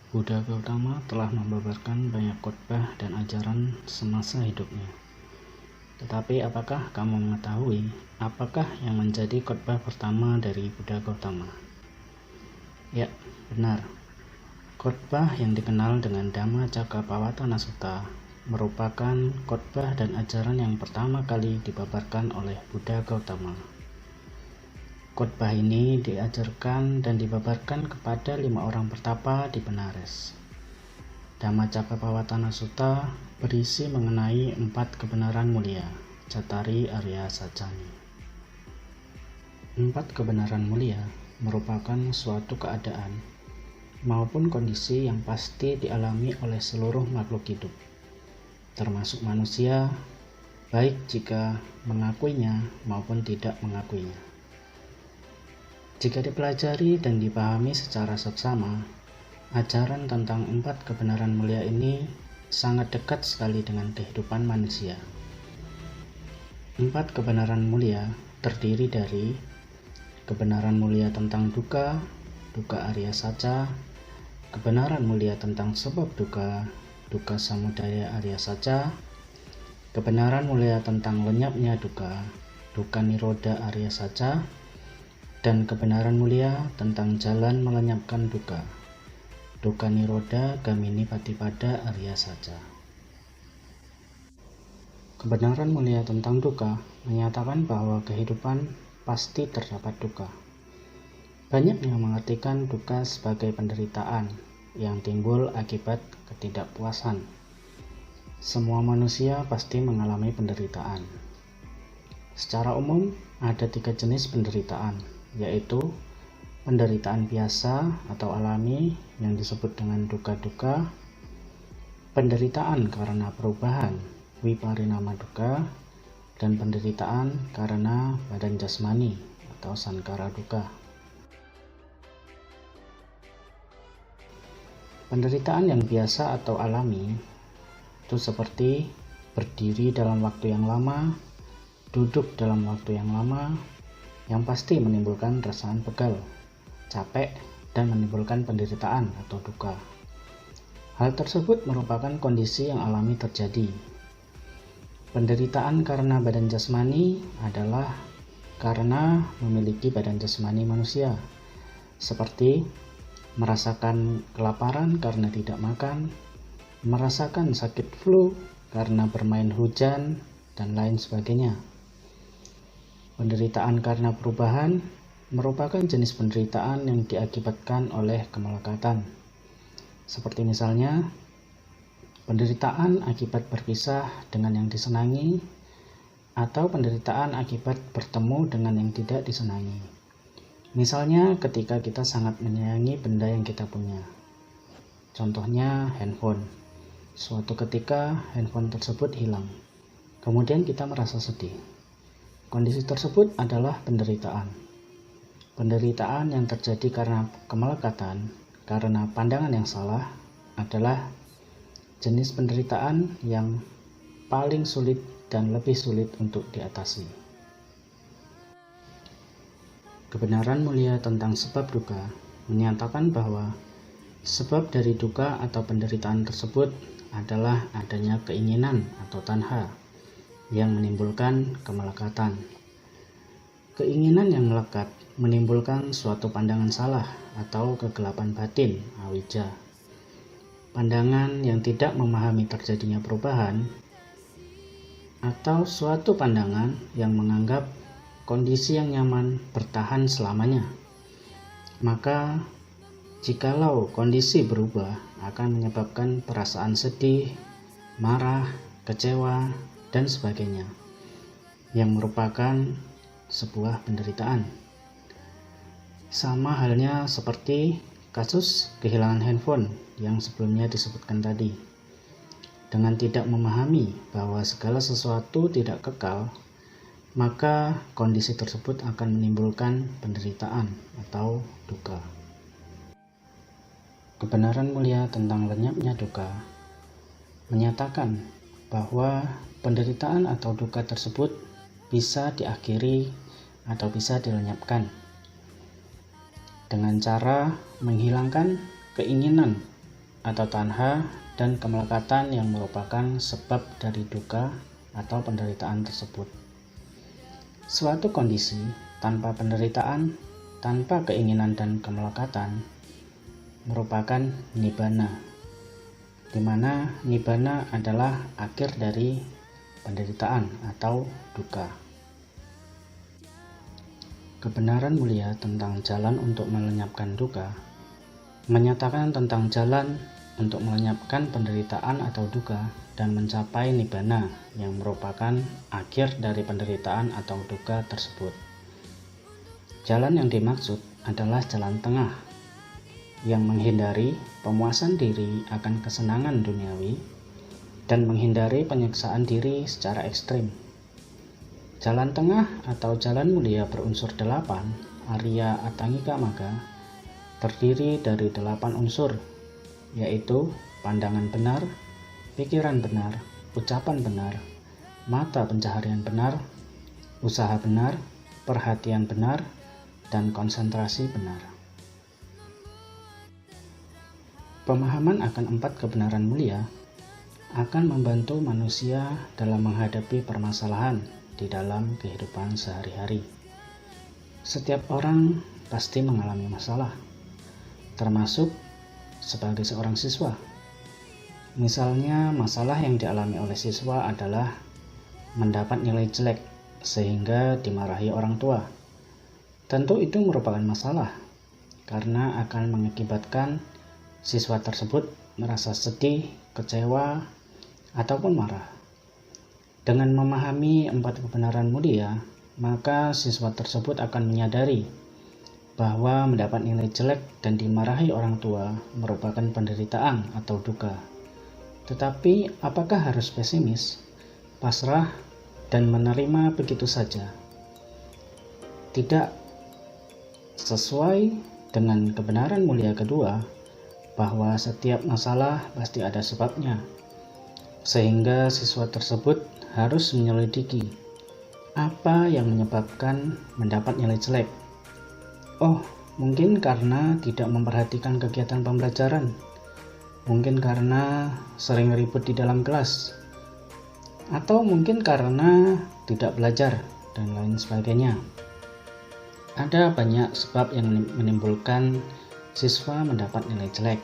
Buddha Gautama telah membabarkan banyak khotbah dan ajaran semasa hidupnya. Tetapi apakah kamu mengetahui apakah yang menjadi khotbah pertama dari Buddha Gautama? Ya, benar. Khotbah yang dikenal dengan Dhammacakkappavattana Sutta merupakan khotbah dan ajaran yang pertama kali dibabarkan oleh Buddha Gautama. Khotbah ini diajarkan dan dibabarkan kepada 5 orang pertapa di Benares. Dhammacakkappavattana Sutta berisi mengenai 4 kebenaran mulia, Cattari Arya Sacani. 4 kebenaran mulia merupakan suatu keadaan maupun kondisi yang pasti dialami oleh seluruh makhluk hidup, termasuk manusia, baik jika mengakuinya maupun tidak mengakuinya. Jika dipelajari dan dipahami secara seksama, ajaran tentang 4 kebenaran mulia ini sangat dekat sekali dengan kehidupan manusia. 4 kebenaran mulia terdiri dari kebenaran mulia tentang dukkha, dukkha Arya Saca, kebenaran mulia tentang sebab dukkha, dukkha samudaya Arya Saca, kebenaran mulia tentang lenyapnya dukkha, dukkha nirodha Arya Saca, dan kebenaran mulia tentang jalan melenyapkan dukkha, dukkha nirodha gamini patipada Arya Saca. Kebenaran mulia tentang dukkha menyatakan bahwa kehidupan pasti terdapat dukkha. Banyak yang mengartikan dukkha sebagai penderitaan yang timbul akibat ketidakpuasan. Semua manusia pasti mengalami penderitaan. Secara umum, ada 3 jenis penderitaan, yaitu penderitaan biasa atau alami yang disebut dengan dukkha-dukkha, penderitaan karena perubahan viparinama dukkha, dan penderitaan karena badan jasmani atau sankhara dukkha. Penderitaan yang biasa atau alami itu seperti berdiri dalam waktu yang lama, duduk dalam waktu yang lama, yang pasti menimbulkan perasaan pegal, capek, dan menimbulkan penderitaan atau dukkha. Hal tersebut merupakan kondisi yang alami terjadi. Penderitaan karena badan jasmani adalah karena memiliki badan jasmani manusia, seperti merasakan kelaparan karena tidak makan, merasakan sakit flu karena bermain hujan, dan lain sebagainya. Penderitaan karena perubahan merupakan jenis penderitaan yang diakibatkan oleh kemelekatan. Seperti misalnya, penderitaan akibat berpisah dengan yang disenangi, atau penderitaan akibat bertemu dengan yang tidak disenangi. Misalnya ketika kita sangat menyayangi benda yang kita punya. Contohnya handphone. Suatu ketika handphone tersebut hilang. Kemudian kita merasa sedih. Kondisi tersebut adalah penderitaan. Penderitaan yang terjadi karena kemelekatan, karena pandangan yang salah, adalah jenis penderitaan yang paling sulit dan lebih sulit untuk diatasi. Kebenaran mulia tentang sebab dukkha menyatakan bahwa sebab dari dukkha atau penderitaan tersebut adalah adanya keinginan atau tanha yang menimbulkan kemelekatan. Keinginan yang melekat menimbulkan suatu pandangan salah atau kegelapan batin, awija. Pandangan yang tidak memahami terjadinya perubahan, atau suatu pandangan yang menganggap kondisi yang nyaman bertahan selamanya. Maka, jikalau kondisi berubah akan menyebabkan perasaan sedih, marah, kecewa, dan sebagainya, yang merupakan sebuah penderitaan. Sama halnya seperti kasus kehilangan handphone yang sebelumnya disebutkan tadi. Dengan tidak memahami bahwa segala sesuatu tidak kekal, maka kondisi tersebut akan menimbulkan penderitaan atau dukkha. Kebenaran mulia tentang lenyapnya dukkha menyatakan bahwa penderitaan atau dukkha tersebut bisa diakhiri atau bisa dilenyapkan dengan cara menghilangkan keinginan atau tanha, dan kemelekatan yang merupakan sebab dari duka atau penderitaan tersebut. Suatu kondisi tanpa penderitaan, tanpa keinginan dan kemelekatan, merupakan nibbana, di mana nibbana adalah akhir dari penderitaan atau duka. Kebenaran mulia tentang jalan untuk melenyapkan duka menyatakan tentang jalan untuk melenyapkan penderitaan atau duka dan mencapai nibbana yang merupakan akhir dari penderitaan atau duka tersebut. Jalan yang dimaksud adalah jalan tengah yang menghindari pemuasan diri akan kesenangan duniawi dan menghindari penyiksaan diri secara ekstrim. Jalan tengah atau jalan mulia berunsur 8, Arya Atangika Magga, terdiri dari 8 unsur, yaitu pandangan benar, pikiran benar, ucapan benar, mata pencaharian benar, usaha benar, perhatian benar, dan konsentrasi benar. Pemahaman akan 4 kebenaran mulia akan membantu manusia dalam menghadapi permasalahan di dalam kehidupan sehari-hari. Setiap orang pasti mengalami masalah, termasuk sebagai seorang siswa. Misalnya, masalah yang dialami oleh siswa adalah mendapat nilai jelek sehingga dimarahi orang tua. Tentu itu merupakan masalah karena akan mengakibatkan siswa tersebut merasa sedih, kecewa, ataupun marah. Dengan memahami 4 kebenaran mulia, maka siswa tersebut akan menyadari bahwa mendapat nilai jelek dan dimarahi orang tua merupakan penderitaan atau duka. Tetapi apakah harus pesimis, pasrah, dan menerima begitu saja? Tidak. Sesuai dengan kebenaran mulia kedua, bahwa setiap masalah pasti ada sebabnya, sehingga siswa tersebut harus menyelidiki apa yang menyebabkan mendapat nilai jelek. Oh, mungkin karena tidak memperhatikan kegiatan pembelajaran, mungkin karena sering ribut di dalam kelas, atau mungkin karena tidak belajar, dan lain sebagainya. Ada banyak sebab yang menimbulkan siswa mendapat nilai jelek.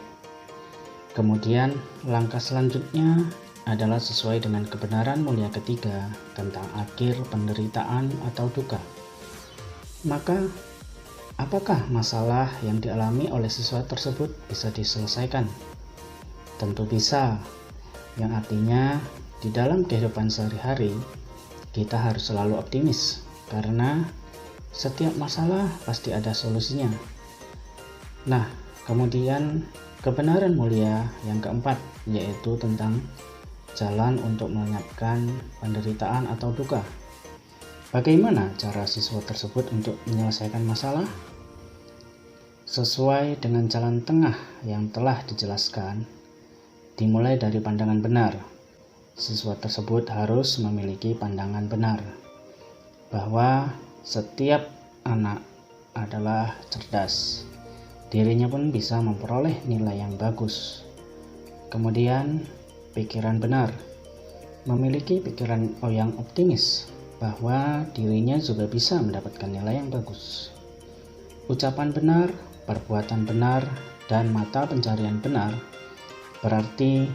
Kemudian, langkah selanjutnya adalah sesuai dengan kebenaran mulia ketiga tentang akhir penderitaan atau duka. Maka, apakah masalah yang dialami oleh siswa tersebut bisa diselesaikan? Tentu bisa, yang artinya di dalam kehidupan sehari-hari kita harus selalu optimis karena setiap masalah pasti ada solusinya. Nah, kemudian kebenaran mulia yang keempat, yaitu tentang jalan untuk melenyapkan penderitaan atau duka. Bagaimana cara siswa tersebut untuk menyelesaikan masalah? Sesuai dengan jalan tengah yang telah dijelaskan, dimulai dari pandangan benar. Siswa tersebut harus memiliki pandangan benar bahwa setiap anak adalah cerdas. Dirinya pun bisa memperoleh nilai yang bagus. Kemudian, pikiran benar. Memiliki pikiran yang optimis bahwa dirinya juga bisa mendapatkan nilai yang bagus. Ucapan benar, perbuatan benar, dan mata pencarian benar berarti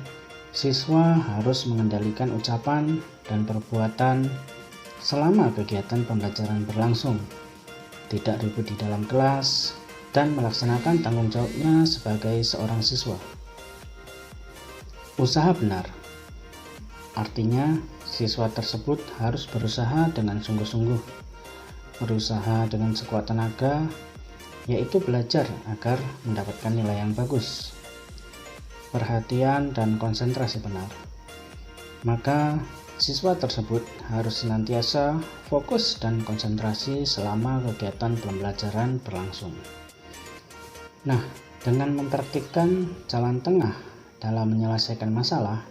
siswa harus mengendalikan ucapan dan perbuatan selama kegiatan pembelajaran berlangsung, tidak ribut di dalam kelas, dan melaksanakan tanggung jawabnya sebagai seorang siswa. Usaha benar artinya siswa tersebut harus berusaha dengan sungguh-sungguh, berusaha dengan sekuat tenaga, yaitu belajar agar mendapatkan nilai yang bagus. Perhatian dan konsentrasi benar, maka siswa tersebut harus senantiasa fokus dan konsentrasi selama kegiatan pembelajaran berlangsung. Nah, dengan mempraktikkan jalan tengah dalam menyelesaikan masalah,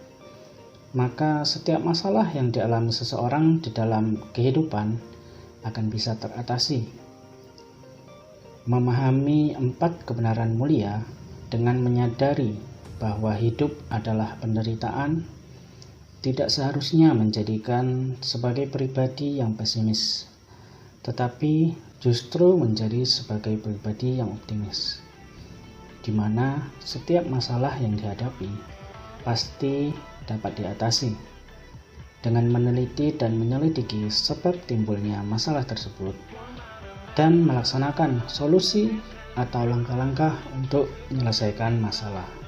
maka setiap masalah yang dialami seseorang di dalam kehidupan akan bisa teratasi. Memahami 4 kebenaran mulia dengan menyadari bahwa hidup adalah penderitaan tidak seharusnya menjadikan sebagai pribadi yang pesimis, tetapi justru menjadi sebagai pribadi yang optimis, di mana setiap masalah yang dihadapi pasti dapat diatasi. Dengan meneliti dan menyelidiki sebab timbulnya masalah tersebut dan melaksanakan solusi atau langkah-langkah untuk menyelesaikan masalah.